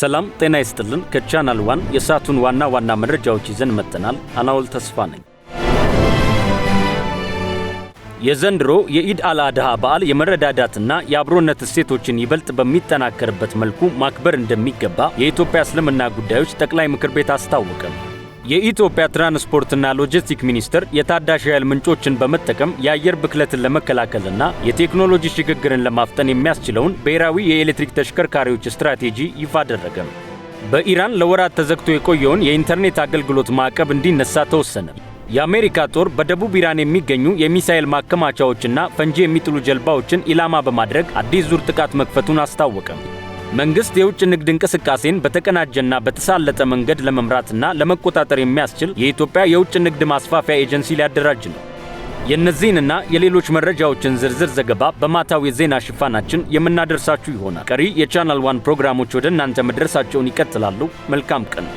ሰላም ጤና ይስጥልን። ከቻናል ዋን የሳቱን ዋና መረጃዎች ይዘን መጥተናል። አናውል ተስፋ ነኝ። የዘንድሮ የኢድ አልአድሃ በዓል የመረዳዳትና የአብሮነት እሴቶችን ይበልጥ በሚጠናከርበት መልኩ ማክበር እንደሚገባ የኢትዮጵያ እስልምና ጉዳዮች ጠቅላይ ምክር ቤት አስታወቀ። የኢትዮጵያ ትራንስፖርትና ሎጂስቲክ ሚኒስቴር የታዳሽ ኃይል ምንጮችን በመጠቀም የአየር ብክለትን ለመከላከልና የቴክኖሎጂ ሽግግርን ለማፍጠን የሚያስችለውን ብሔራዊ የኤሌክትሪክ ተሽከርካሪዎች ስትራቴጂ ይፋ አደረገ። በኢራን ለወራት ተዘግቶ የቆየውን የኢንተርኔት አገልግሎት ማዕቀብ እንዲነሳ ተወሰነ። የአሜሪካ ጦር በደቡብ ኢራን የሚገኙ የሚሳኤል ማከማቻዎችና ፈንጂ የሚጥሉ ጀልባዎችን ኢላማ በማድረግ አዲስ ዙር ጥቃት መክፈቱን አስታወቀ። መንግስት የውጭ ንግድ እንቅስቃሴን በተቀናጀና በተሳለጠ መንገድ ለመምራትና ለመቆጣጠር የሚያስችል የኢትዮጵያ የውጭ ንግድ ማስፋፊያ ኤጀንሲ ሊያደራጅ ነው። የእነዚህንና የሌሎች መረጃዎችን ዝርዝር ዘገባ በማታው የዜና ሽፋናችን የምናደርሳችሁ ይሆናል። ቀሪ የቻናል ዋን ፕሮግራሞች ወደ እናንተ መድረሳቸውን ይቀጥላሉ። መልካም ቀን።